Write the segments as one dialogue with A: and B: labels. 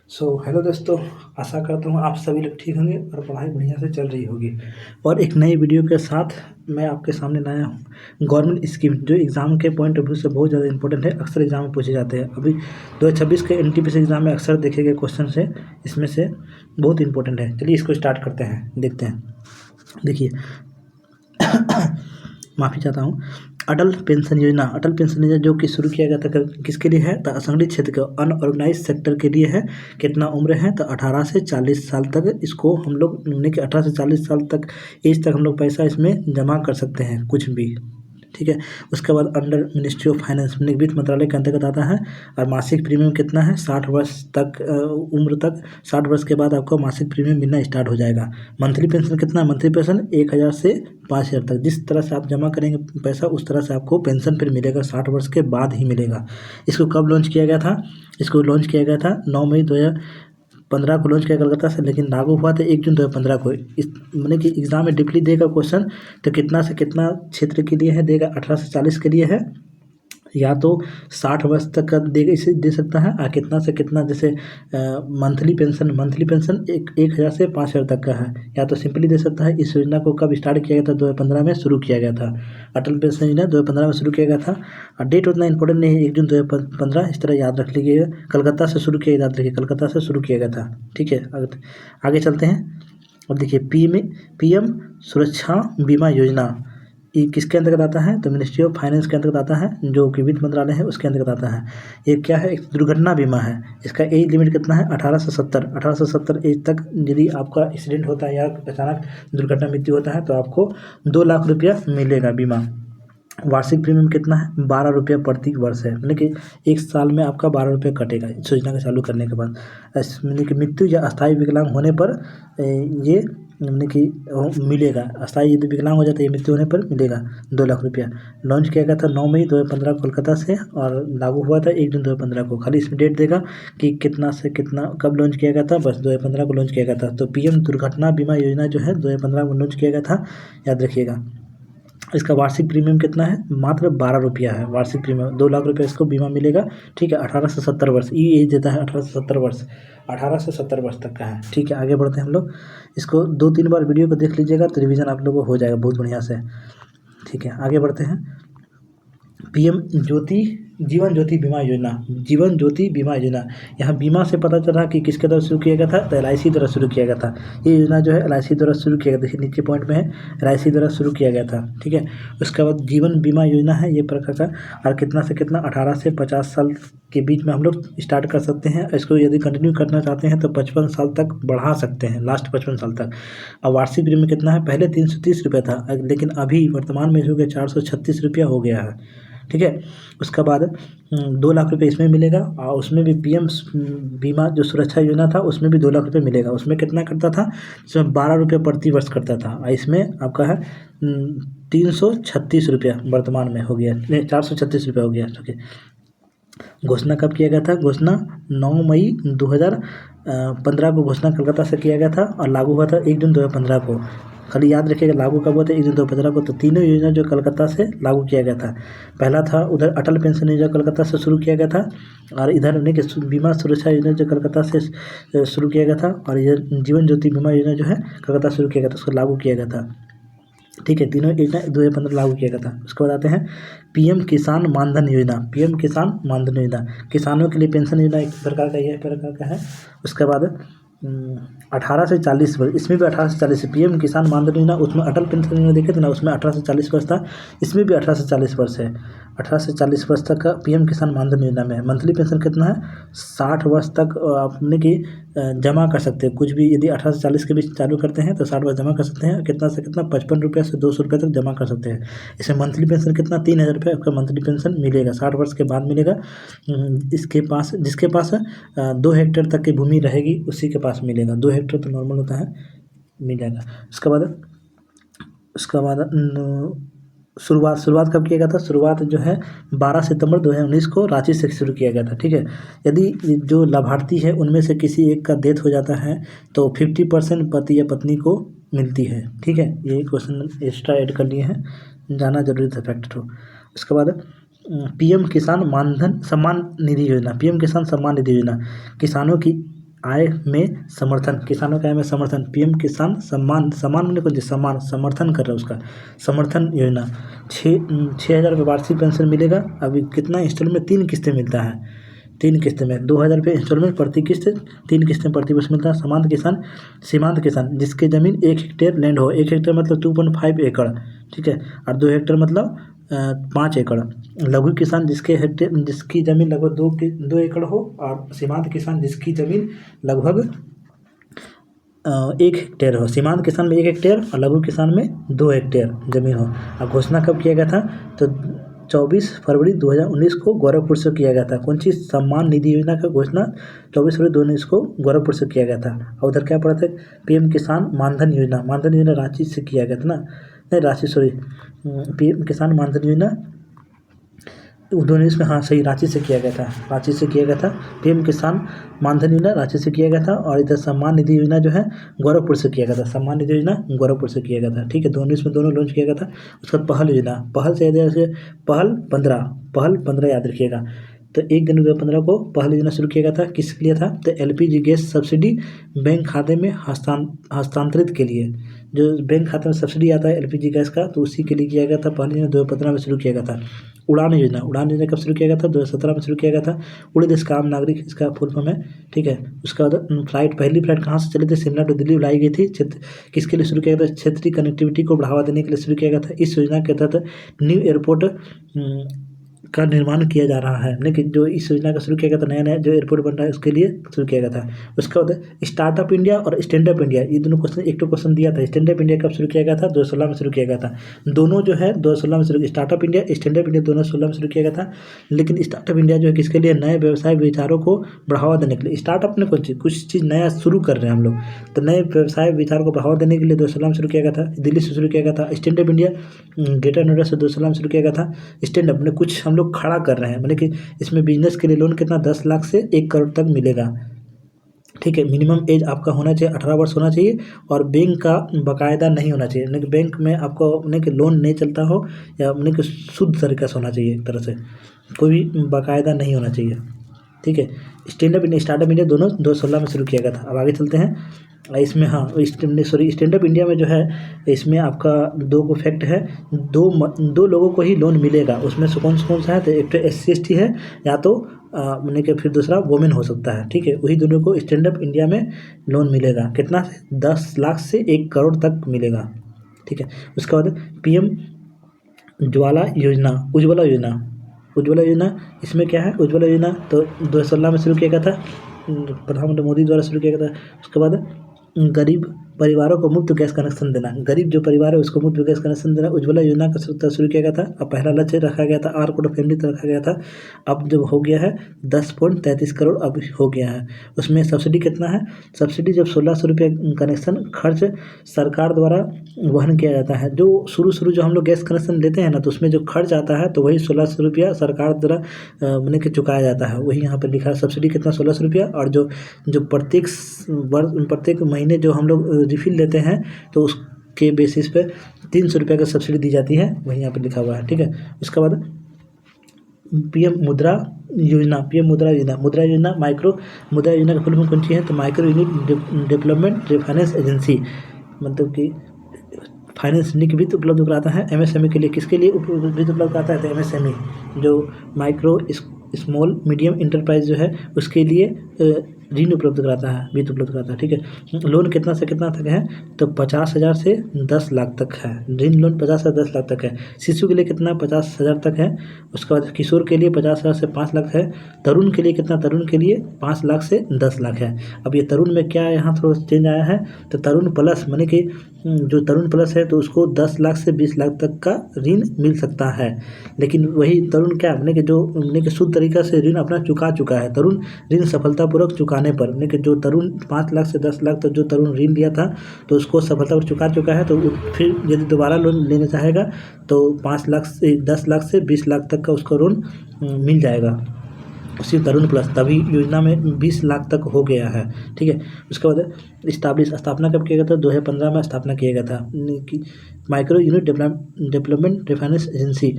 A: Hello दोस्तों। आशा करता हूँ आप सभी लोग ठीक होंगे और पढ़ाई बढ़िया से चल रही होगी। और एक नई वीडियो के साथ मैं आपके सामने लाया हूँ गवर्नमेंट स्कीम, जो एग्ज़ाम के पॉइंट ऑफ व्यू से बहुत ज़्यादा इंपॉर्टेंट है। अक्सर एग्जाम में पूछे जाते हैं। अभी 2026 के एनटीपीसी एग्ज़ाम में अक्सर देखे गए क्वेश्चन से इसमें से बहुत इंपॉर्टेंट है। चलिए इसको स्टार्ट करते हैं, देखते हैं। देखिए, माफ़ी चाहता हूँ। अटल पेंशन योजना जो कि शुरू किया गया था किसके लिए है? तो असंगठित क्षेत्र के अनऑर्गेनाइज सेक्टर के लिए है। कितना उम्र है? तो 18 से 40 साल तक इसको हम लोग 18 से 40 साल तक एज तक हम लोग पैसा इसमें जमा कर सकते हैं, कुछ भी। ठीक है। उसके बाद अंडर मिनिस्ट्री ऑफ फाइनेंस, वित्त मंत्रालय के अंतर्गत आता है। और मासिक प्रीमियम कितना है? 60 वर्ष तक उम्र तक 60 वर्ष के बाद आपको मासिक प्रीमियम मिलना स्टार्ट हो जाएगा। मंथली पेंशन कितना है? मंथली पेंशन 1000 से 5000 तक। जिस तरह से आप जमा करेंगे पैसा, उस तरह से आपको पेंशन फिर मिलेगा, 60 वर्ष के बाद ही मिलेगा। इसको कब लॉन्च किया गया था? इसको लॉन्च किया गया था 9 मई 2015 को लॉन्च किया कलकत्ता से, लेकिन लागू हुआ था 1 जून 2015 को। इस मैंने कि एग्जाम में डीपली देगा क्वेश्चन, तो कितना से कितना क्षेत्र के लिए है देगा? 18 से 40 के लिए है, या तो 60 वर्ष तक का देगा, इसे दे सकता है। और कितना से कितना, जैसे मंथली पेंशन 1000 से 5000 तक का है, या तो सिंपली दे सकता है। इस योजना को कब स्टार्ट किया गया था? 2015 में शुरू किया गया था। अटल पेंशन योजना 2015 में शुरू किया गया था। और डेट उतना इंपॉर्टेंट नहीं है, 1 जून 2015, इस तरह याद रख लीजिएगा। कलकत्ता से शुरू किया, याद रखिए, कलकत्ता से शुरू किया गया था। ठीक है, आगे चलते हैं। अब देखिए, पीएम सुरक्षा बीमा योजना ये किसके अंतर्गत आता है? तो मिनिस्ट्री ऑफ फाइनेंस के अंतर्गत आता है, जो कि वित्त मंत्रालय है उसके अंतर्गत आता है। ये क्या है? एक दुर्घटना बीमा है। इसका एज लिमिट कितना है? 1870 एज तक यदि आपका एक्सीडेंट होता है या अचानक दुर्घटना मृत्यु होता है तो आपको 2 लाख रुपया मिलेगा बीमा। वार्षिक प्रीमियम कितना है? 12 रुपये प्रति वर्ष है, यानी कि 1 साल में आपका 12 रुपये कटेगा इस योजना का चालू करने के बाद। यानी कि मृत्यु या अस्थायी विकलांग होने पर ये यानी कि मिलेगा। अस्थायी यदि विकलांग हो जाता है, ये मृत्यु होने पर मिलेगा 2 लाख रुपया। लॉन्च किया गया था 9 मई 2015 कोलकाता से, और लागू हुआ था 1 जून 2015 को। खाली इसमें डेट देगा कि कितना से कितना कब लॉन्च किया गया था, बस 2015 को लॉन्च किया गया था। तो पीएम दुर्घटना बीमा योजना जो है 2015 को लॉन्च किया गया था, याद रखिएगा। इसका वार्षिक प्रीमियम कितना है? मात्र 12 रुपया है वार्षिक प्रीमियम। 2 लाख रुपये इसको बीमा मिलेगा। ठीक है, 18 से 70 वर्ष ये एज देता है। 18 से 70 वर्ष, 18 से 70 वर्ष तक का है। ठीक है, आगे बढ़ते हैं हम लोग। इसको 2-3 बार वीडियो को देख लीजिएगा तो रिवीजन आप लोगों को हो जाएगा बहुत बढ़िया से। ठीक है, आगे बढ़ते हैं। पीएम जीवन ज्योति बीमा योजना। यहाँ बीमा से पता चला कि किसके द्वारा शुरू किया गया था? तो एलआईसी द्वारा शुरू किया गया था। ये योजना जो है एलआईसी द्वारा शुरू किया गया था। देखिए नीचे पॉइंट में है, एलआईसी द्वारा शुरू किया गया था। ठीक है, उसके बाद जीवन बीमा योजना है ये प्रकार का। और कितना से कितना? 18 से 50 साल के बीच में हम लोग स्टार्ट कर सकते हैं। इसको यदि कंटिन्यू करना चाहते हैं तो 55 साल तक बढ़ा सकते हैं, लास्ट 55 साल तक। और वार्षिक प्रीमियम कितना है? पहले 330 रुपये था, लेकिन अभी वर्तमान में हो गया 436 रुपया हो गया है। ठीक है, उसके बाद 2 लाख रुपए इसमें मिलेगा। और उसमें भी पीएम बीमा जो सुरक्षा योजना था उसमें भी 2 लाख रुपए मिलेगा। उसमें कितना करता था? इसमें 12 रुपये प्रति वर्ष करता था, और इसमें आपका है 336 रुपया वर्तमान में हो गया, नहीं 436 रुपया हो गया। ठीक है, घोषणा कब किया गया था? घोषणा 9 मई 2015 को घोषणा कलकत्ता से किया गया था, और लागू हुआ था 1 जून 2015 को। खाली याद रखिएगा लागू कब हुआ था? 1 जून 2015 को। तो तीनों योजना जो कलकत्ता से लागू किया गया था। पहला था उधर अटल पेंशन योजना कलकत्ता से शुरू किया गया था, और इधर उन्हीं के बीमा सुरक्षा योजना जो कलकत्ता से शुरू किया गया था, और इधर जीवन ज्योति बीमा योजना जो है कलकत्ता से शुरू किया गया था, उसको लागू किया गया था। ठीक है, तीनों योजना 2015 लागू किया गया था। उसके बाद आते हैं पीएम किसान मानधन योजना। किसानों के लिए पेंशन योजना एक प्रकार का यह प्रकार का है। उसके बाद 18 से 40 वर्ष, इसमें भी 18 से 40 पीएम किसान मानधन योजना। उसमें अटल पेंशन योजना देखे थे ना, उसमें 18 से 40 वर्ष था। इसमें भी 18 से 40 वर्ष है। 18 से 40 वर्ष तक का पीएम किसान मानधन योजना में मंथली पेंशन कितना है? 60 वर्ष तक आपने की जमा कर सकते हैं। कुछ भी यदि 18 से 40 के बीच चालू करते हैं तो 60 वर्ष जमा कर सकते हैं। कितना से कितना? 55 रुपये से 200 रुपये तक जमा कर सकते हैं। इसमें मंथली पेंशन कितना? 3000 रुपये आपका मंथली पेंशन मिलेगा, 60 वर्ष के बाद मिलेगा। जिसके पास 2 हेक्टेयर तक की भूमि रहेगी उसी के पास मिलेगा। 2 हेक्टेयर तो नॉर्मल होता है, मिल जाएगा। उसके बाद शुरुआत कब किया गया था? शुरुआत जो है 12 सितंबर 2019 को रांची से शुरू किया गया था। ठीक है, यदि जो लाभार्थी है उनमें से किसी एक का डेथ हो जाता है तो 50% पति या पत्नी को मिलती है। ठीक है, ये क्वेश्चन एक्स्ट्रा ऐड कर लिए हैं, जाना जरूरी था फैक्ट थ्रू। उसके बाद पीएम किसान सम्मान निधि योजना किसानों की आय में समर्थन, किसानों के आय में समर्थन, पीएम किसान सम्मान, सम्मान मैंने कुछ सम्मान समर्थन कर रहा है उसका, समर्थन योजना 6,000 रुपये वार्षिक पेंशन मिलेगा। अभी कितना इंस्टॉलमेंट, 3 किस्तें मिलता है, 3 किस्तें में 2,000 रुपये इंस्टॉलमेंट प्रति किस्त, 3 किस्तें प्रति वर्ष मिलता है। सीमांत किसान जिसकी ज़मीन 1 हेक्टेयर लैंड हो, 1 हेक्टेयर मतलब 2.5 एकड़, ठीक है, और 2 हेक्टेयर मतलब 5 एकड़। लघु किसान जिसकी ज़मीन लगभग 2 एकड़ हो, और सीमांत किसान जिसकी ज़मीन लगभग 1 हेक्टेयर हो। सीमांत किसान में 1 हेक्टेयर और लघु किसान में 2 हेक्टेयर ज़मीन हो। अब घोषणा कब किया गया था? तो 24 फरवरी 2019 को गोरखपुर से किया गया था। कौन सी सम्मान निधि योजना का घोषणा 24 फरवरी 2019 को गोरखपुर से किया गया था। और उधर क्या पड़ा था? पीएम किसान मानधन योजना, मानधन योजना रांची से किया गया था ना, नहीं रांची सॉरी, पीएम किसान मानधन योजना 2019 में, हाँ सही, रांची से किया गया था, रांची से किया गया था। पीएम किसान मानधन योजना रांची से किया गया था। और इधर सम्मान निधि योजना जो है गोरखपुर से किया गया था, सम्मान निधि योजना गोरखपुर से किया गया था, ठीक है। 2019 में दोनों लॉन्च किया गया था। उसके बाद पहल योजना, पहल से पहल 15 याद रखिएगा। तो 1 जनवरी 2015 को पहल योजना शुरू किया गया था। किसके लिए था? तो एलपीजी गैस सब्सिडी बैंक खाते में हस्तांतरित के लिए, जो बैंक खाते में सब्सिडी आता है एलपीजी गैस का, तो उसी के लिए किया गया था। पहली योजना 2015 में शुरू किया गया था। उड़ान योजना कब शुरू किया गया था? 2017 में शुरू किया गया था। उड़े देश का आम नागरिक इसका फुल फॉर्म है, ठीक है। उसका पहली फ्लाइट कहाँ से चली थी? शिमला टू दिल्ली उड़ाई गई थी। किसके लिए शुरू किया गया था? क्षेत्रीय कनेक्टिविटी को बढ़ावा देने के लिए शुरू किया गया था। इस योजना के तहत न्यू एयरपोर्ट का निर्माण किया जा रहा है, लेकिन जो इस योजना का शुरू किया गया था, नया जो एयरपोर्ट बन रहा है उसके लिए शुरू किया गया था। उसका बाद स्टार्टअप इंडिया और स्टैंड अप इंडिया, ये दोनों क्वेश्चन, एक तो क्वेश्चन दिया था स्टैंड अप इंडिया कब शुरू किया गया था? 2016 में शुरू किया गया था। दोनों जो है 2016 में शुरू, startup India stand up India दोनों 2016 में शुरू किया गया था। लेकिन स्टार्टअप इंडिया जो है किसके लिए? नए व्यवसाय विचारों को बढ़ावा देने के लिए। स्टार्टअप ने कुछ चीज़ नया शुरू कर रहे हैं हम लोग, तो नए व्यवसाय विचारों को बढ़ावा देने के लिए 2016 में शुरू किया गया था, दिल्ली से शुरू किया गया था। Stand up India greater Noida से 2016 में शुरू किया गया था। स्टैंड अप ने कुछ हम लोग खड़ा कर रहे हैं, मतलब कि इसमें बिजनेस के लिए लोन कितना 10 लाख से 1 करोड़ तक मिलेगा, ठीक है। मिनिमम एज आपका होना चाहिए 18 वर्ष होना चाहिए, और बैंक का बाकायदा नहीं होना चाहिए, यानी कि बैंक में आपको अपने के लोन नहीं चलता हो, या अपने के शुद्ध तरीका से होना चाहिए, एक तरह से कोई भी बाकायदा नहीं होना चाहिए, ठीक है। स्टार्टअप इंडिया दोनों 2016 में शुरू किया गया था। अब आगे चलते हैं। इसमें हाँ स्टैंड अप इंडिया में जो है, इसमें आपका 2 फैक्ट है, दो लोगों को ही लोन मिलेगा। उसमें से कौन सा है? तो एक तो SC/ST है, या तो मैंने कि फिर दूसरा वुमेन हो सकता है, ठीक है। वही दोनों को स्टैंड अप इंडिया में लोन मिलेगा। कितना से? 10 लाख से 1 करोड़ तक मिलेगा, ठीक है। उसके बाद पीएम उज्ज्वला योजना, इसमें क्या है? उज्ज्वला योजना तो 2016 में शुरू किया गया था, प्रधानमंत्री मोदी द्वारा शुरू किया गया था। उसके बाद गरीब परिवारों को मुफ्त गैस कनेक्शन देना, गरीब जो परिवार है उसको मुफ्त गैस कनेक्शन देना, उज्ज्वला योजना का शुरू किया गया था। अब पहला लक्ष्य रखा गया था, R कोड ऑफ फैमिली तक रखा गया था। अब जब हो गया है 10.33 करोड़ अब हो गया है। उसमें सब्सिडी कितना है? सब्सिडी जब 1600 रुपये कनेक्शन खर्च सरकार द्वारा वहन किया जाता है। जो शुरू जो हम लोग गैस कनेक्शन लेते हैं ना, तो उसमें जो खर्च आता है तो वही 1600 रुपया सरकार द्वारा मैंने कि चुकाया जाता है। वही यहाँ पर लिखा है, सब्सिडी कितना 1600 रुपया। और जो प्रत्येक महीने जो हम लोग रिफिल लेते हैं, तो उसके बेसिस पे 300 रुपये का सब्सिडी दी जाती है, वही यहाँ पर लिखा हुआ है, ठीक है। उसके बाद पीएम मुद्रा योजना, माइक्रो मुद्रा योजना का फुल फॉर्म कौन सी है? तो micro unit development finance agency, मतलब कि फाइनेंस की वित्त उपलब्ध कराता है। MSME के लिए, किसके लिए वित्त उपलब्ध कराता है? तो MSME जो माइक्रो स्मॉल मीडियम इंटरप्राइज जो है उसके लिए ऋण उपलब्ध कराता है, वित्त उपलब्ध कराता है, ठीक है। लोन कितना से कितना तक है? तो 50,000 से 10 लाख तक है। ऋण लोन 50 से 10 लाख तक है। शिशु के लिए कितना? 50,000 तक है। उसके बाद किशोर के लिए 50,000 से 5 लाख है। तरुण के लिए कितना? तरुण के लिए 5 लाख से 10 लाख है। अब ये तरुण में क्या यहाँ थोड़ा चेंज आया है, तो तरुण प्लस, माने कि जो तरुण प्लस है तो उसको 10 लाख से 20 लाख तक का ऋण मिल सकता है। लेकिन वही तरुण क्या, माने कि शुद्ध तरीका से ऋण अपना चुका चुका है। तरुण ऋण सफलतापूर्वक चुकाने पर, माने कि जो तरुण 5 लाख से 10 लाख तक जो तरुण ऋण लिया था तो उसको सफलतापूर्वक चुका चुका है, तो फिर यदि दोबारा लोन लेना चाहेगा तो 5 लाख से 10 लाख से 20 लाख तक का उसको लोन मिल जाएगा, उसी तरुण प्लस तभी योजना में 20 लाख तक हो गया है। ठीक है, उसके बाद स्थापना कब किया गया था? 2015 में स्थापना किया गया था कि micro unit development finance agency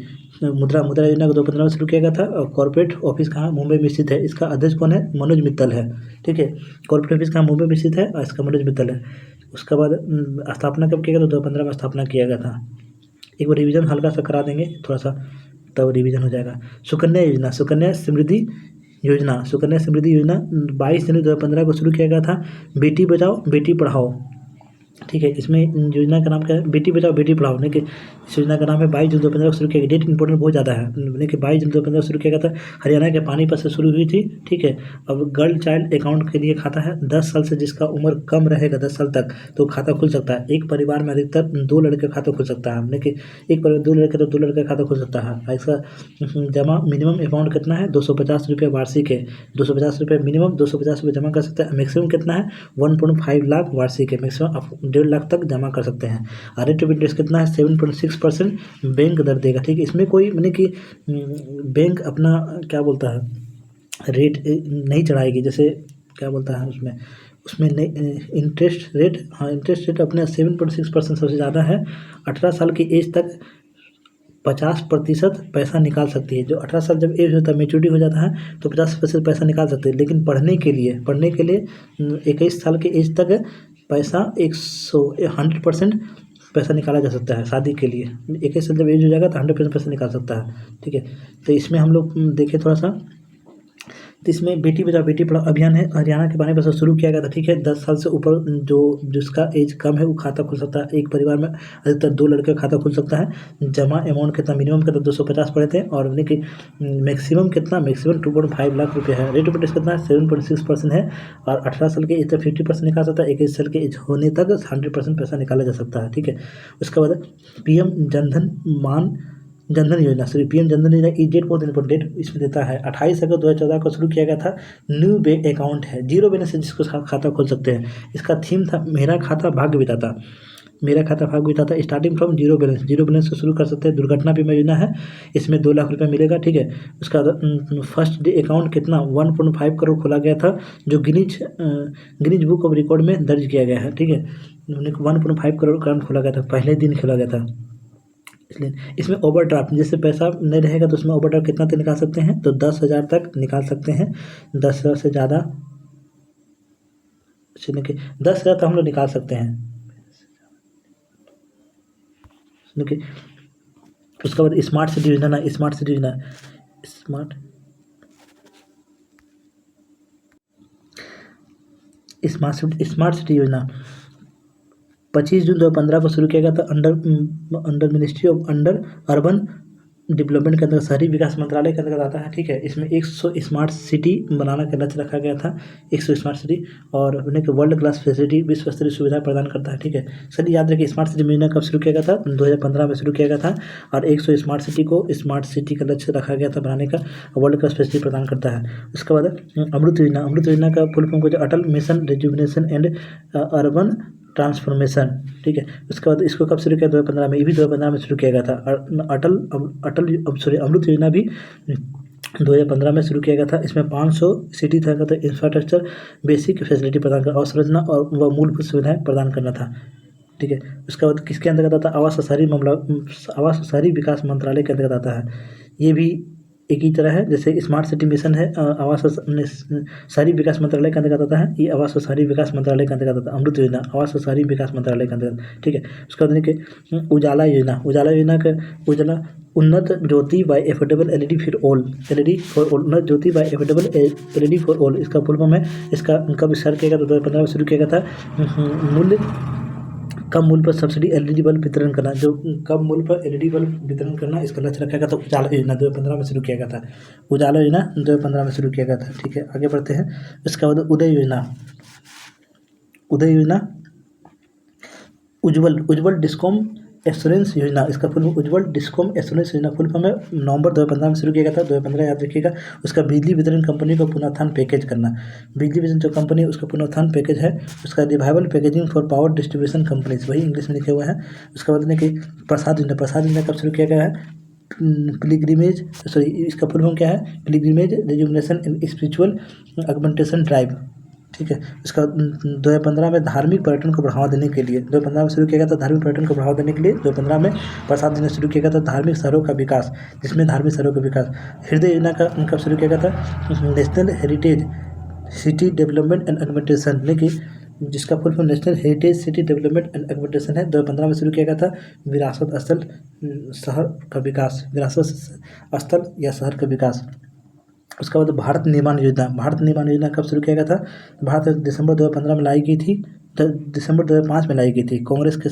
A: मुद्रा योजना को 2015 में शुरू किया गया था। और कॉर्पोरेट ऑफिस कहाँ? मुंबई में स्थित है। इसका अध्यक्ष कौन है? मनोज मित्तल है। ठीक है, कॉर्पोरेट ऑफिस कहाँ? मुंबई में स्थित है और इसका मनोज मित्तल है। उसके बाद स्थापना कब किया गया था? 2015 में स्थापना किया गया था। एक बार रिवीजन हल्का सा करा देंगे थोड़ा सा, तब रिवीजन हो जाएगा। सुकन्या योजना, सुकन्या समृद्धि योजना 22 जनवरी 2015 को शुरू किया गया था। बेटी बचाओ बेटी पढ़ाओ। ठीक है, इसमें योजना का नाम क्या है? बेटी बचाओ बेटी पढ़ाओ। नहीं कि इस योजना का नाम है 22 जून 2015 को शुरू किया गया। डेट इंपॉर्टेंट बहुत ज़्यादा है। नहीं कि 22 जून 2015 को शुरू किया गया था। हरियाणा के पानीपत से शुरू हुई थी। ठीक है, अब गर्ल चाइल्ड अकाउंट के लिए खाता है। 10 साल से जिसका उम्र कम रहेगा 10 साल तक तो खाता खुल सकता है। एक परिवार में अधिकतर 2 लड़के खाता खुल सकता है। हमने कि एक परिवार 2 लड़के तो 2 लड़के खाता खुल सकता है। इसका जमा मिनिमम अमाउंट कितना है? 250 रुपये वार्षिक है। 250 रुपये मिनिमम, 250 रुपये जमा कर सकते हैं। मैक्सिमम कितना है? 1.5 लाख वार्षिक है। मैक्सिमम आप 1.5 लाख तक जमा कर सकते हैं। रेट ऑफ इंटरेस्ट कितना है? 7.6% बैंक दर देगा। ठीक है, इसमें कोई मैंने कि बैंक अपना क्या बोलता है रेट नहीं चढ़ाएगी। जैसे क्या बोलता है उसमें नहीं इंटरेस्ट रेट, हाँ इंटरेस्ट रेट अपने 7.6% सबसे ज़्यादा है। 18 साल की एज तक 50% पैसा निकाल सकती है। जो 18 साल जब एज होता है, मेच्योरिटी हो जाता है तो 50% पैसा निकाल सकते हैं। लेकिन पढ़ने के लिए 21 साल की एज तक पैसा 100% पैसा निकाला जा सकता है। शादी के लिए 21 साल जब एज हो जाएगा तो 100% पैसा निकाल सकता है। ठीक है, तो इसमें हम लोग देखें थोड़ा सा, तो इसमें बेटी बचाओ बेटी पढ़ाओ अभियान है। हरियाणा के पानीपत से शुरू किया गया था। ठीक है, 10 साल से ऊपर जिसका एज कम है वो खाता खुल सकता है। एक परिवार में अधिकतर 2 लड़के का खाता खुल सकता है। जमा अमाउंट कितना? मिनिमम कितना? 250 पड़े थे। और उन्हें कि मैक्सिमम कितना? मैक्सिमम 2.5 लाख रुपये है। रेट ऑफ इंटरेस्ट कितना है? 7.6% है। और 18 साल के एज तक 50% निकाल सकता है। 21 साल के एज होने तक 100% पैसा निकाला जा सकता है। ठीक है, उसके बाद पीएम जनधन योजना, सॉरी पीएम जनधन योजना की डेट बहुत इंपॉर्टेंट डेट इसमें देता है। 28 अगस्त 2014 को शुरू किया गया था। न्यू बैंक अकाउंट है, जीरो बैलेंस से जिसको खाता खोल सकते हैं। इसका थीम था मेरा खाता भाग्य विधाता। मेरा खाता भाग्य विधाता स्टार्टिंग फ्रॉम जीरो बैलेंस से शुरू कर सकते हैं। दुर्घटना बीमा योजना है, इसमें 2 लाख रुपये मिलेगा। ठीक है, उसका फर्स्ट डे अकाउंट कितना? 1.5 करोड़ खोला गया था, जो गिनीज बुक ऑफ रिकॉर्ड में दर्ज किया गया है। ठीक है, 1.5 करोड़ अकाउंट खोला गया था, पहले दिन खोला गया था। इसलिए इसमें ओवरड्राफ्ट, जैसे पैसा नहीं रहेगा तो उसमें ओवरड्राफ्ट कितना तक निकाल सकते हैं? तो 10,000 तक निकाल सकते हैं। 10,000 से ज़्यादा 10,000 तक हम लोग निकाल सकते हैं। देखिए, उसके बाद स्मार्ट सिटी योजना स्मार्ट सिटी योजना 25 जून 2015 को शुरू किया गया था। Under ministry of urban development के अंतर्गत शहरी विकास मंत्रालय के अंतर्गत आता है। ठीक है, इसमें 100 स्मार्ट सिटी बनाने का लक्ष्य रखा गया था। 100 स्मार्ट सिटी और उन्हें वर्ल्ड क्लास फैसिलिटी विश्व स्तरीय सुविधा प्रदान करता है। ठीक है, सर याद रखिए स्मार्ट सिटी योजना कब शुरू किया गया था? 2015 में शुरू किया गया था। और 100 स्मार्ट सिटी को स्मार्ट सिटी का लक्ष्य रखा गया था बनाने का, वर्ल्ड क्लास फैसिलिटी प्रदान करता है। उसके बाद अमृत योजना का फुल फॉर्म को Atal mission rejuvenation and urban transformation. ठीक है, उसके बाद इसको कब शुरू किया? 2015 में। ये भी 2015 में शुरू किया गया था। अमृत योजना भी 2015 में शुरू किया गया था। इसमें 500 सिटी था इंफ्रास्ट्रक्चर बेसिक फैसिलिटी प्रदान कर अवसंरचना और व मूलभूत सुविधाएं प्रदान करना था। ठीक है, उसके बाद किसके अंतर्गत आता है? आवास और शहरी विकास मंत्रालय के अंतर्गत आता है। ये भी एक ही तरह है जैसे स्मार्ट सिटी मिशन है, आवास और शहरी विकास मंत्रालय के अंतर्गत आता है। ये आवास और शहरी विकास मंत्रालय के अंतर्गत आता है। अमृत योजना आवास और शहरी विकास मंत्रालय के अंतर्गत। ठीक है, उसके बाद देखिए उजाला योजना का Unnat Jyoti by affordable LED for all, Unnat Jyoti by affordable LED for all इसका फुल फॉर्म है। इसका कब स्टार्ट किया गया? 2015 में शुरू किया गया था। कम मूल्य पर सब्सिडी एलईडी बल्ब वितरण करना, जो कम मूल्य पर एलईडी बल्ब वितरण करना इसका लक्ष्य रखा गया था। उजाला योजना 2015 में शुरू किया गया था। उजाला योजना 2015 में शुरू किया गया था। ठीक है, आगे बढ़ते हैं। इसके बाद उदय योजना उज्ज्वल डिस्कॉम एश्योरेंस योजना, इसका फुल उज्ज्वल डिस्कॉम एश्योरेंस योजना फुल फॉर्म है। नवंबर 2015 में शुरू किया गया था। 2015 याद रखिएगा। उसका बिजली वितरण कंपनी को पुनरुत्थान पैकेज करना, बिजली वितरण जो कंपनी है उसका पुनरुत्थान पैकेज है। उसका revival packaging for power distribution companies, वही इंग्लिश में लिखे हुए हैं। उसके बाद कि प्रसाद योजना कब शुरू किया गया है? पिलग्रिमेज, सॉरी इसका फुल फॉर्म क्या है, pilgrimage rejuvenation and spiritual augmentation drive, ठीक है। इसका 2015 में धार्मिक पर्यटन को बढ़ावा देने के लिए 2015 में शुरू किया गया था। धार्मिक पर्यटन को बढ़ावा देने के लिए 2015 में प्रसाद देना शुरू किया गया था। धार्मिक शहरों का विकास, जिसमें धार्मिक शहरों का विकास, हृदय योजना का कब शुरू किया गया था, national heritage city development and augmentation, लेकिन जिसका full form national heritage city development and augmentation है, 2015 में शुरू किया गया था। विरासत स्थल शहर का विकास, विरासत स्थल या शहर का विकास। उसके बाद भारत निर्माण योजना, भारत निर्माण योजना कब शुरू किया गया था, भारत दिसंबर 2015 में लाई गई थी, दिसंबर 2005 में लाई गई थी, कांग्रेस के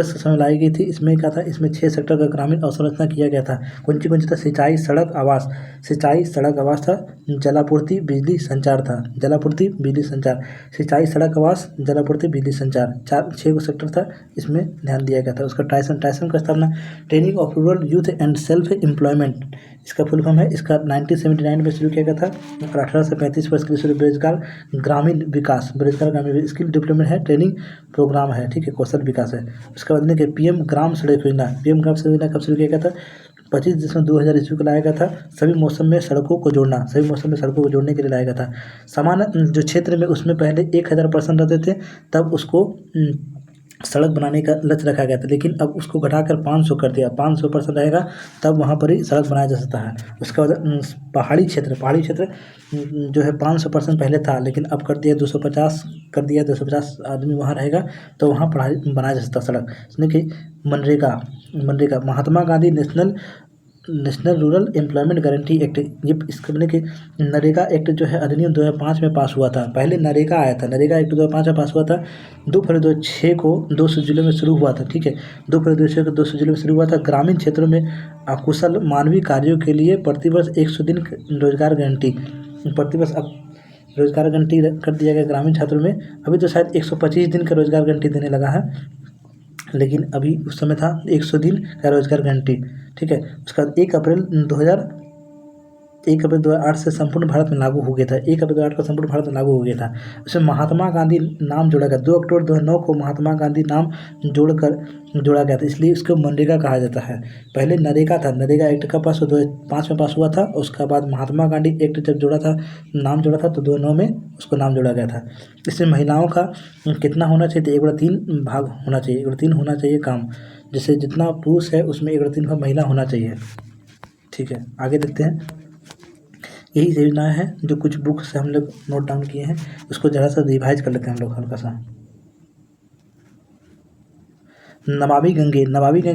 A: समय लाई गई थी। इसमें क्या था, इसमें 6 सेक्टर का ग्रामीण अवसंरचना किया गया था। कौन सी था, सिंचाई, सड़क, आवास, सिंचाई, सड़क, आवास था, जलापूर्ति, बिजली, संचार था, जलापूर्ति, बिजली, संचार, सिंचाई, सड़क, आवास, जलापूर्ति, बिजली, संचार, 6 सेक्टर था, इसमें ध्यान दिया गया था। उसका टाइसन का स्थापना, training of rural youth and self employment, इसका फुल फॉर्म है। इसका 1979 में शुरू किया गया था और 18 से 35 वर्ष के लिए बेरोजगार ग्रामीण विकास, बेरोजगार ग्रामीण स्किल डेवलपमेंट है, ट्रेनिंग प्रोग्राम है, ठीक है, कौशल विकास है। उसके बाद में पीएम ग्राम सड़क योजना, पीएम ग्राम सड़क योजना कब शुरू किया गया था, 25 दिसंबर 2000 ईस्वी को लाया गया था। सभी मौसम में सड़कों को जोड़ना, सभी मौसम में सड़कों को जोड़ने के लिए लाया गया था। सामान्य जो क्षेत्र में उसमें पहले 1000% रहते थे, तब उसको सड़क बनाने का लक्ष्य रखा गया था, लेकिन अब उसको घटाकर 500 कर दिया, 500% रहेगा, तब वहाँ पर ही सड़क बनाया जा सकता है। उसके बाद पहाड़ी क्षेत्र जो है 500% पहले था, लेकिन अब कर दिया 250 कर दिया, 250 आदमी वहाँ रहेगा, तो वहाँ बनाया जा सकता सड़क। इसमें कि मनरेगा Mahatma Gandhi national rural employment guarantee act, ये इसके बने कि नरेगा एक्ट जो है अधिनियम 2005 में पास हुआ था। पहले नरेगा आया था, नरेगा एक्ट 2005 में पास हुआ था। 2 फरवरी 2006 को 200 जिलों में शुरू हुआ था, ठीक है, 2 फरवरी 2006 को 200 जिलों में शुरू हुआ था। ग्रामीण क्षेत्रों में अकुशल मानवीय कार्यों के लिए प्रतिवर्ष 100 दिन रोजगार गारंटी, प्रतिवर्ष अब रोजगार गारंटी कर दिया गया ग्रामीण क्षेत्रों में। अभी तो शायद 125 दिन का रोजगार गारंटी देने लगा है, लेकिन अभी उस समय था 100 दिन का रोजगार गारंटी, ठीक है। उसका 1 अप्रैल 2008 से संपूर्ण भारत में लागू हो गया था, 1 अप्रैल 2008 को संपूर्ण भारत में लागू हो गया था। उसमें महात्मा गांधी नाम जोड़ा गया, 2 अक्टूबर 2009 को महात्मा गांधी नाम जोड़ा गया था, इसलिए उसको मनरेगा कहा जाता है। पहले नरेगा था, नरेगा एक्ट का पास 2005 में पास हुआ था। उसके बाद महात्मा गांधी एक्ट जब नाम जोड़ा था, तो 2009 में उसको नाम जोड़ा गया था। इसमें महिलाओं का कितना होना चाहिए, 1/3 भाग होना चाहिए, 1/3 होना चाहिए काम, जैसे जितना पुरुष है उसमें 1/3 भाग महिला होना चाहिए, ठीक है। आगे देखते हैं, यही योजनाएं हैं जो कुछ बुक से हम लोग नोट डाउन किए हैं, उसको ज़रा सा रिवाइज कर लेते हैं हम लोग हल्का सा। नमामि गंगे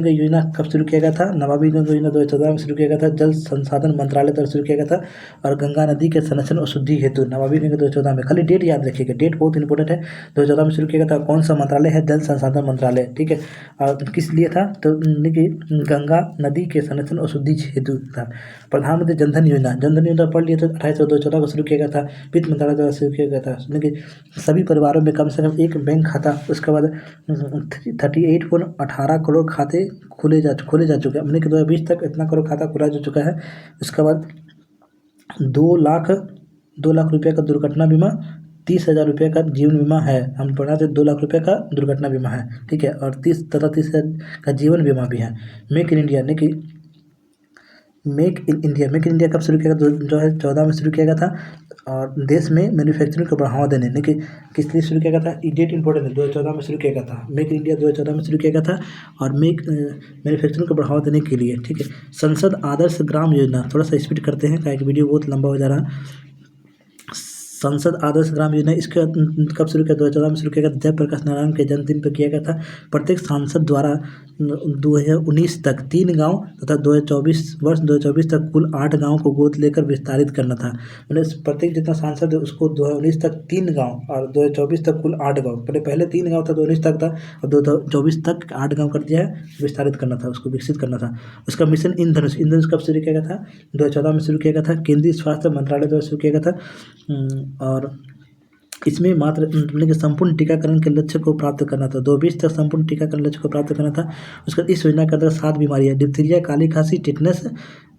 A: योजना कब शुरू किया गया था, नमामि गंगे योजना 2014 में शुरू किया गया था, जल संसाधन मंत्रालय द्वारा शुरू किया गया था, और गंगा नदी के संरक्षण और शुद्धि हेतु नमामि गंगे 2014 में, खाली डेट याद रखिएगा, डेट बहुत इंपॉर्टेंट है। 2014 में शुरू किया गया था। कौन सा मंत्रालय है, जल संसाधन मंत्रालय, ठीक है। और किस लिए था, तो गंगा नदी के संरक्षण और शुद्धि हेतु था। प्रधानमंत्री जनधन योजना पढ़ लिए तो 28 और 2014 को शुरू किया गया था, वित्त मंत्रालय द्वारा शुरू किया गया था। सभी परिवारों में कम से कम एक बैंक खाता, उसके बाद 38.18 करोड़ खाते खोले जा चुके हैं, हमने कि 2020 तक इतना करोड़ खाता खुला जा चुका है। उसके बाद 2 लाख रुपये का दुर्घटना बीमा, 30,000 रुपये का जीवन बीमा है। हम पढ़ा थे 2 लाख रुपये का दुर्घटना बीमा है, ठीक है, और 30,000 का जीवन बीमा भी है। मेक इन इंडिया कब शुरू किया गया, 2014 में शुरू किया गया था, और देश में मैन्युफैक्चरिंग को बढ़ावा देने किस लिए शुरू किया गया था, डेट इंपॉर्टेंट है, 2014 में शुरू किया गया था। मेक इन इंडिया 2014 में शुरू किया गया था, और मैन्युफैक्चरिंग को बढ़ावा देने के लिए, ठीक है। संसद आदर्श ग्राम योजना, थोड़ा सा स्पीड करते हैं क्योंकि वीडियो बहुत लंबा हो जा रहा है। संसद आदर्श ग्राम योजना इसका कब शुरू किया, 2014 में शुरू किया गया, जयप्रकाश नारायण के जन्मदिन पर किया गया था। प्रत्येक सांसद द्वारा 2019 तक 3 गांव तथा 2024 तक कुल 8 गांव को गोद लेकर विस्तारित करना था। मतलब प्रत्येक जितना सांसद है उसको 2019 तक 3 गांव और 2024 तक कुल 8 गांव, पहले 3 गांव था, 2019 तक था, और 2024 तक 8 गांव कर दिया है, विस्तारित करना था, उसको विकसित करना था। उसका मिशन इंद्रधनुष कब शुरू किया गया था, 2014 में शुरू किया गया था, केंद्रीय स्वास्थ्य मंत्रालय द्वारा शुरू किया गया था। और इसमें मात्र संपूर्ण टीकाकरण के लक्ष्य को प्राप्त करना था, 2020 तक संपूर्ण टीकाकरण लक्ष्य को प्राप्त करना था। उसका इस योजना के अंदर 7 बीमारियां, डिप्थीरिया, काली खांसी, टिटनेस,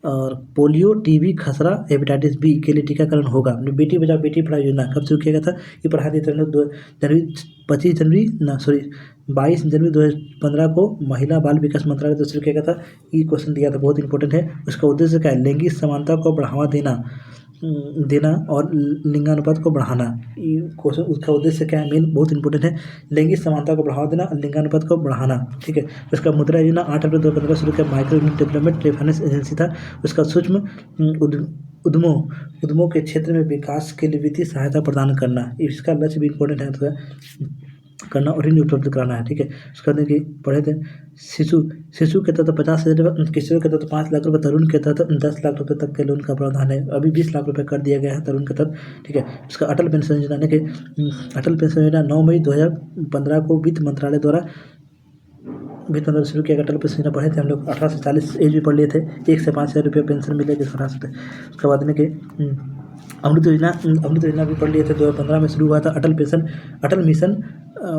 A: और पोलियो, टीबी, खसरा, हेपेटाइटिस बी के लिए टीकाकरण होगा। बेटी बचाओ बेटी पढ़ाओ योजना कब शुरू किया गया था? ये पढ़ा देते हैं लोग 22 जनवरी 2015 को महिला बाल विकास मंत्रालय द्वारा शुरू किया गया था। ये क्वेश्चन दिया था, बहुत इंपॉर्टेंट है। उसका उद्देश्य क्या है? लैंगिक समानता को बढ़ावा देना और लिंगानुपात को बढ़ाना। ये क्वेश्चन उसका उद्देश्य क्या है? मेन बहुत इंपॉर्टेंट है, लैंगिक समानता को बढ़ावा देना और लिंगानुपात को बढ़ाना, ठीक है। उसका मुद्रा योजना 8 अप्रैल 2015 शुरू किया, micro unit development finance agency था। उसका सूक्ष्म उद्यमों के क्षेत्र में विकास के लिए वित्तीय सहायता प्रदान करना, इसका लक्ष्य भी इंपॉर्टेंट है, तो करना और ऋण उपलब्ध कराना है, ठीक है। उसका देखिए पढ़े थे, शिशु के तहत 50,000 रुपये, किशोर के तहत 5 लाख रुपये, तरुण के तहत 10 लाख रुपये तक के लोन का प्रावधान है। अभी 20 लाख रुपये कर दिया गया है तरुण के तहत, ठीक है। उसका अटल पेंशन योजना यानी कि अटल पेंशन योजना 9 मई 2015 को वित्त मंत्रालय द्वारा शुरू किया गया। अटल पेंशन योजना पढ़े थे हम लोग, 18 से 40 एज भी पढ़ लिए थे। 1 से 5,000 रुपये पेंशन मिलेगी 18 से। उसके बाद में कि अमृत योजना भी पढ़ लिए थे, 2015 में शुरू हुआ था। Atal mission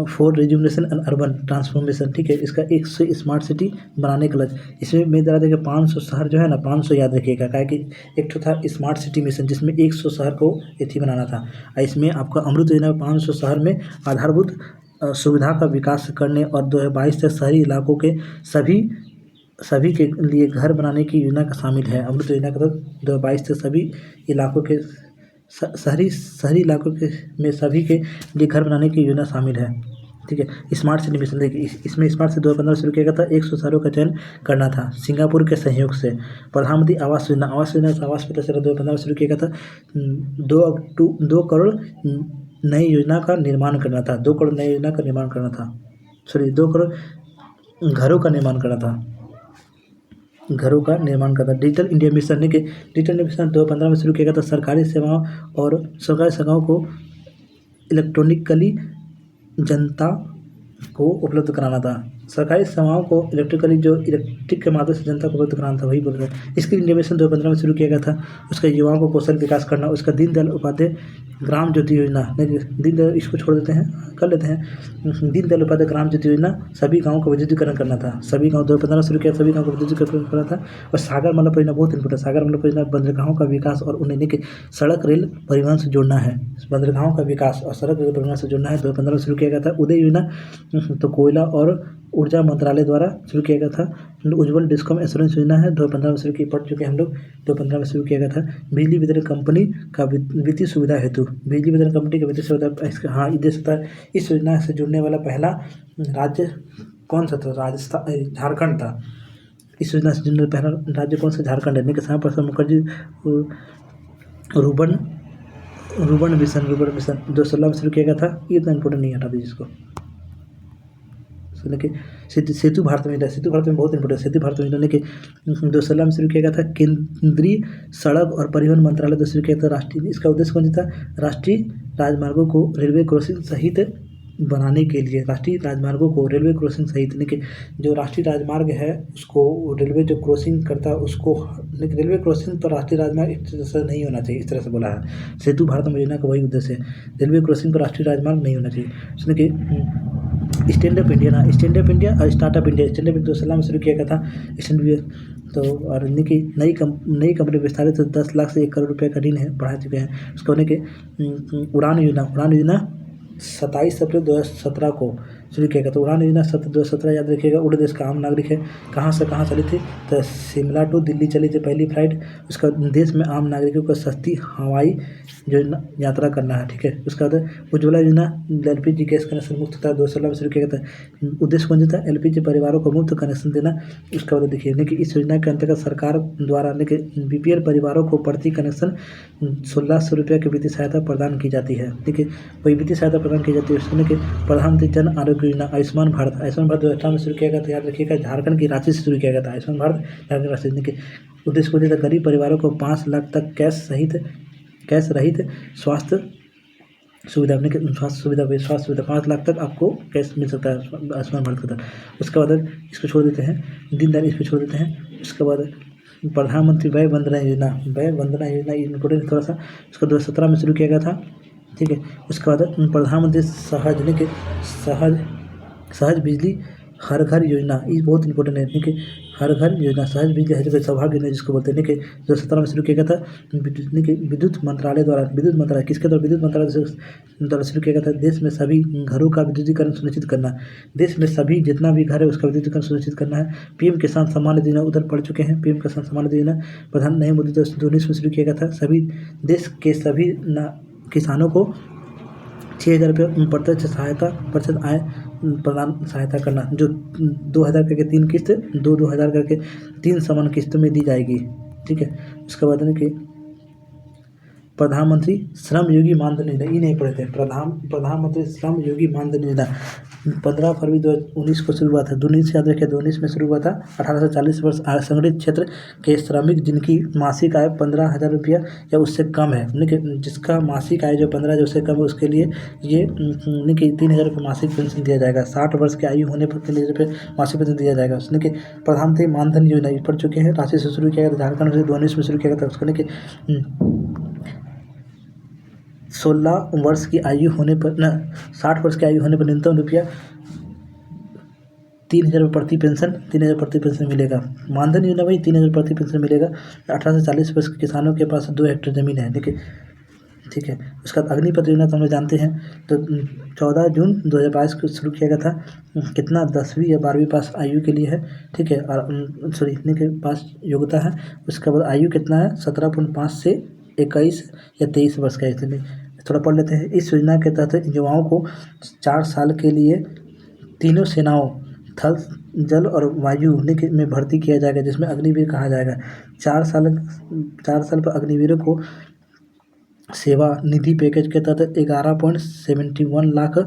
A: for rejuvenation and urban transformation, ठीक है। इसका 100 स्मार्ट सिटी बनाने का लक्ष्य, इसमें मैं जरा देखिए 500 शहर जो है ना, 500 याद रखिएगा, क्या कि एक तो था स्मार्ट सिटी मिशन जिसमें 100 शहर को एथी बनाना था। इसमें आपका अमृत योजना 500 शहर में आधारभूत सुविधा का विकास करने और 2022 तक शहरी इलाकों के सभी के लिए घर बनाने की योजना का शामिल है। अमृत योजना का 2022 तक सभी इलाकों के शहरी इलाकों के में सभी के लिए घर बनाने की योजना शामिल है, ठीक है। स्मार्ट सिटी मिशन देखिए, इसमें स्मार्ट से 2015 शुरू किया गया था। 100 शहरों का चयन करना था सिंगापुर के सहयोग से। प्रधानमंत्री आवास योजना से आवास पता चला 2015 में शुरू किया गया था। 2 करोड़ नई योजना का निर्माण करना था। 2 करोड़ नई योजना का निर्माण करना था, सॉरी 2 करोड़ घरों का निर्माण करना था, घरों का निर्माण करता। डिजिटल इंडिया मिशन, के डिजिटल इंडिया मिशन 2015 में शुरू किया गया था। सरकारी सेवाओं को इलेक्ट्रॉनिकली जनता को उपलब्ध कराना था। सरकारी सेवाओं को इलेक्ट्रिक के माध्यम से जनता को उपलब्ध कराना था, वही बोल रहे हैं। स्किल इंडिया मिशन 2015 में शुरू किया गया था। उसका युवाओं को कौशल विकास करना। उसका दीनदयाल उपाध्याय ग्राम ज्योति योजना, दीनदयाल इसको छोड़ देते हैं, कर लेते हैं। दीनदयाल उपाध्याय ग्राम ज्योति योजना सभी गाँव का विद्युतीकरण करना था। सभी गाँव 2015 शुरू किया, सभी गाँव का विद्युतीकरण करना था। और सागर माला परियोजना बहुत इंपॉर्टेंट, सागर माला परियोजना बंदरगाहों का विकास और उन्हें के सड़क रेल परिवहन से जोड़ना है। बंदरगाहों का विकास और सड़क रेल परिवहन से जोड़ना है, 2015 में शुरू किया गया था। उदय योजना तो कोयला और ऊर्जा मंत्रालय द्वारा शुरू किया गया था। उज्ज्वल डिस्कॉम इंश्योरेंस योजना है, 2015 में शुरू की, पढ़ चुके हैं हम लोग, 2015 में शुरू किया गया था। बिजली वितरण कंपनी का वित्तीय सुविधा हेतु, बिजली वितरण कंपनी का वित्तीय सुविधा, इसका हाँ उद्देश्य था। इस योजना से जुड़ने वाला पहला राज्य कौन सा था? राजस्थान, झारखंड था। इस योजना से जुड़ने वाला पहला राज्य कौन सा? झारखंड है। श्यामा प्रसाद मुखर्जी रूबन मिशन 2016 में शुरू किया गया था। ये इतना इंपॉर्टेंट नहीं, हटा दीजिए इसको। सेतु भारत में बहुत इंपॉर्टेंट। सेतु भारत योजना के 2016 में शुरू किया गया था। केंद्रीय सड़क और परिवहन मंत्रालय द्वारा शुरू किया गया था। राष्ट्रीय, इसका उद्देश्य कौन सा था? राष्ट्रीय राजमार्गों को रेलवे क्रॉसिंग सहित बनाने के लिए। राष्ट्रीय राजमार्गों को रेलवे क्रॉसिंग सहित, लेकिन जो राष्ट्रीय राजमार्ग है उसको रेलवे जो क्रॉसिंग करता है उसको, लेकिन रेलवे क्रॉसिंग तो राष्ट्रीय राजमार्ग इस तरह से नहीं होना चाहिए, इस तरह से बोला है। सेतु भारत योजना का वही उद्देश्य है, रेलवे क्रॉसिंग पर राष्ट्रीय राजमार्ग नहीं होना चाहिए। उसने कि स्टैंड अप इंडिया और स्टार्टअप इंडिया, स्टैंड अप 2016 में शुरू किया गया था। स्टैंड तो और इनकी नई कंपनी विस्तारित तो 10 लाख से 1 करोड़ रुपये का ऋण है, बढ़ा चुके हैं। उसको होने के उड़ान योजना 27 अप्रैल 2017 को शुरू किया गया। तो उड़ान योजना 2017 याद रखिएगा। उड़े देश का आम नागरिक है। कहाँ से कहाँ चली थी? तो शिमला टू दिल्ली चली थी पहली फ्लाइट। उसका देश में आम नागरिकों को सस्ती हवाई यात्रा करना है, ठीक है। उसका बाद उज्ज्वला योजना LPG गैस कनेक्शन मुक्त था, 2016 में शुरू किया गया था। उद्देश्य कौन सा था? LPG परिवारों को मुफ्त कनेक्शन देना। उसका बाद देखिए, लेकिन इस योजना के अंतर्गत सरकार द्वारा BPL परिवारों को प्रति कनेक्शन 1600 रुपये की वित्तीय सहायता प्रदान की जाती है, ठीक है। वही वित्तीय सहायता प्रदान की जाती है। उसमें कि प्रधानमंत्री जन आरोग्य योजना आयुष्मान भारत 2018 में शुरू किया गया था। याद रखिएगा, झारखंड की रांची से शुरू किया गया था आयुष्मान भारत, झारखंड रांची के उद्देश्य को दिया था। गरीब परिवारों को 5 लाख तक कैश रहित स्वास्थ्य सुविधा 5 लाख तक आपको कैश मिल सकता है आयुष्मान भारत के तहत। उसके बाद इसको छोड़ देते हैं, दीनदयाल इसको छोड़ देते हैं। उसके बाद प्रधानमंत्री वय वंदना योजना इम्पोर्टेंट थोड़ा सा, उसका 2017 में शुरू किया गया था, ठीक है। उसके बाद प्रधानमंत्री सहज बिजली हर घर योजना, ये बहुत इंपॉर्टेंट है, ठीक है। हर घर योजना, सहज बिजली हर जगह सौभाग्य योजना जिसको बोलते हैं, ठीक है, जो 17 में शुरू किया गया था विद्युत मंत्रालय द्वारा। विद्युत मंत्रालय किसके द्वारा? विद्युत मंत्रालय द्वारा शुरू किया गया था। देश में सभी घरों का विद्युतीकरण सुनिश्चित करना, देश में सभी जितना भी घर है उसका विद्युतीकरण सुनिश्चित करना है। पीएम किसान सम्मान निधि योजना उधर पढ़ चुके हैं। पीएम किसान सम्मान निधि योजना प्रधान नए मोदी 2019 में शुरू किया गया था। सभी देश के सभी किसानों को 6,000 रुपये प्रत्यक्ष सहायता प्रतिशत आय प्रदान सहायता करना, जो 2,000 करके 3 किस्त, 2,000 करके 3 समान किस्तों में दी जाएगी, ठीक है। उसके बाद है कि प्रधानमंत्री श्रम योगी मानधन योजना, ये नहीं पढ़े थे। प्रधानमंत्री श्रम योगी मानधन योजना 15 फरवरी 2019 को शुरू हुआ था। 2019 याद रखिए, 2019 में शुरू हुआ था। 18 से 40 वर्ष असंगठित क्षेत्र के श्रमिक जिनकी मासिक आय 15,000 रुपया या उससे कम है, जिसका मासिक आय जो 15 जो उससे कम है, उसके लिए ये 3,000 रुपये मासिक पेंशन दिया जाएगा। 60 वर्ष की आयु होने पर 3,000 रुपये मासिक पेंशन दिया जाएगा। उसने कि प्रधानमंत्री मानधन योजना ये पढ़ चुके हैं। राशि से शुरू किया गया था, झारखंड से 2019 में शुरू किया गया था। उसको 16 वर्ष की आयु होने पर 60 वर्ष की आयु होने पर न्यूनतम रुपया 3,000 रुपये प्रति पेंशन, 3,000 प्रति पेंशन मिलेगा। मानधन योजना वही 3,000 प्रति पेंशन मिलेगा। 18 से 40 वर्ष के किसानों के पास 2 हेक्टेयर ज़मीन है, ठीक है। उसका अग्निपथ योजना तो हम लोग जानते हैं। तो 14 जून 2022 को शुरू किया गया था। कितना 10वीं या 12वीं पास आयु के लिए है, ठीक है। और सॉरी इतने के पास योग्यता है। उसके बाद आयु कितना है? 17.5 से 21 या 23 वर्ष का है। थोड़ा पढ़ लेते हैं। इस योजना के तहत युवाओं को 4 साल के लिए तीनों सेनाओं थल, जल और वायु में भर्ती किया जाएगा, जिसमें अग्निवीर कहा जाएगा। 4 साल पर अग्निवीरों को सेवा निधि पैकेज के तहत 11.71 लाख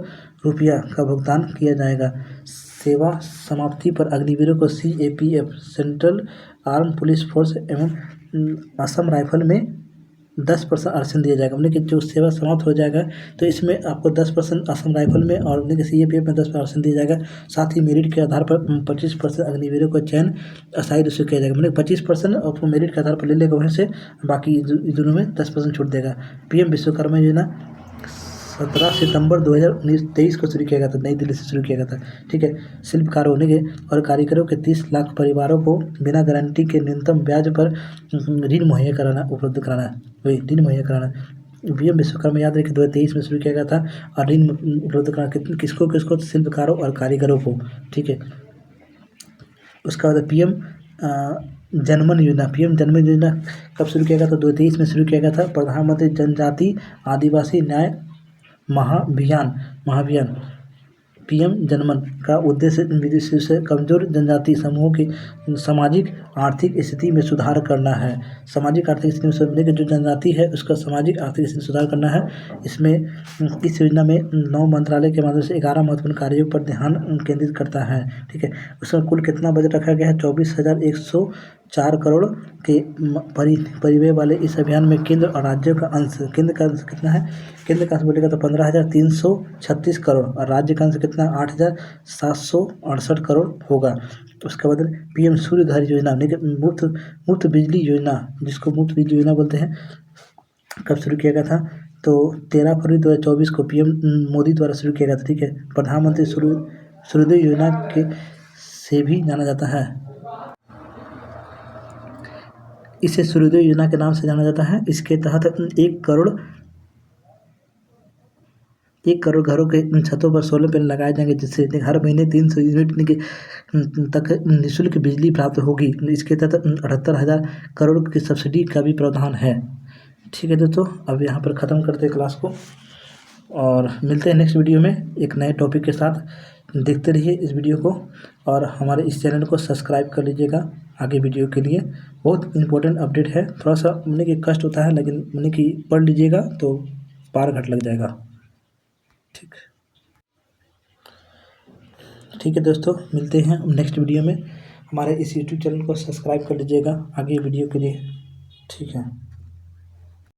A: रुपया का भुगतान किया जाएगा। सेवा समाप्ति पर अग्निवीरों को CAPF central arm police force एवं असम राइफल में 10% आरक्षण दिया जाएगा। मतलब कि जो सेवा समाप्त हो जाएगा तो इसमें आपको 10% असम राइफल में और CAPF में 10% आरक्षण दिया जाएगा। साथ ही मेरिट के आधार पर 25% अग्निवीरों को चयन अस्थायी रूप से किया जाएगा। मतलब 25% आपको मेरिट के आधार पर ले लेगा, वहीं से बाकी दोनों में 10% छूट देगा। PM विश्वकर्मा योजना 17 सितंबर 2023 को शुरू किया गया था, नई दिल्ली से शुरू किया गया था, ठीक है। शिल्पकारों और कारीगरों के 30 लाख परिवारों को बिना गारंटी के न्यूनतम ब्याज पर ऋण मुहैया कराना, उपलब्ध कराना, वही ऋण मुहैया कराना। PM विश्वकर्मा याद रखिए 2023 में शुरू किया गया था। और ऋण उपलब्ध कराना किसको? शिल्पकारों और कारीगरों को, ठीक है। उसके बाद PM जनमन योजना। PM जनमन योजना कब शुरू किया गया था? 2023 में शुरू किया गया था। प्रधानमंत्री जनजाति आदिवासी न्याय महाभियान PM जनमन का उद्देश्य विशेष रूप से कमजोर जनजाति समूहों की सामाजिक आर्थिक स्थिति में सुधार करना है। सामाजिक आर्थिक स्थिति में सुधार, जो जनजाति है उसका सामाजिक आर्थिक स्थिति में सुधार करना है। इसमें इस योजना में 9 मंत्रालय के माध्यम से 11 महत्वपूर्ण कार्यों पर ध्यान केंद्रित करता है, ठीक है। उसमें कुल कितना बजट रखा गया है? 24,104 करोड़ के परिव्यय वाले इस अभियान में केंद्र और राज्यों का अंश, केंद्र का अंश कितना है? केंद्र का अंश बोलेगा तो 15,336 करोड़ और राज्य का अंश कितना? 8,768 करोड़ होगा। उसके बाद PM सूर्य घर योजना, मुफ्त बिजली योजना, जिसको मुफ्त बिजली योजना बोलते हैं, कब शुरू किया गया था? तो 13 फरवरी 2024 को PM मोदी द्वारा शुरू किया गया था, ठीक है। प्रधानमंत्री सूर्योदय योजना के से भी जाना जाता है। इसे सूर्योदय योजना के नाम से जाना जाता है। इसके तहत 1 करोड़ घरों के छतों पर सोलर पैनल लगाए जाएंगे, जिससे हर महीने 300 यूनिट तक निःशुल्क बिजली प्राप्त होगी। इसके तहत 78,000 करोड़ की सब्सिडी का भी प्रावधान है, ठीक है दोस्तों। अब यहाँ पर ख़त्म करते हैं क्लास को और मिलते हैं नेक्स्ट वीडियो में एक नए टॉपिक के साथ। देखते रहिए इस वीडियो को और हमारे इस चैनल को सब्सक्राइब कर लीजिएगा आगे वीडियो के लिए। बहुत इंपॉर्टेंट अपडेट है, थोड़ा सा कि कष्ट होता है, लेकिन कि पढ़ लीजिएगा तो पार घट लग जाएगा, ठीक है दोस्तों। मिलते हैं नेक्स्ट वीडियो में। हमारे इस YouTube चैनल को सब्सक्राइब कर लीजिएगा आगे वीडियो के लिए, ठीक है।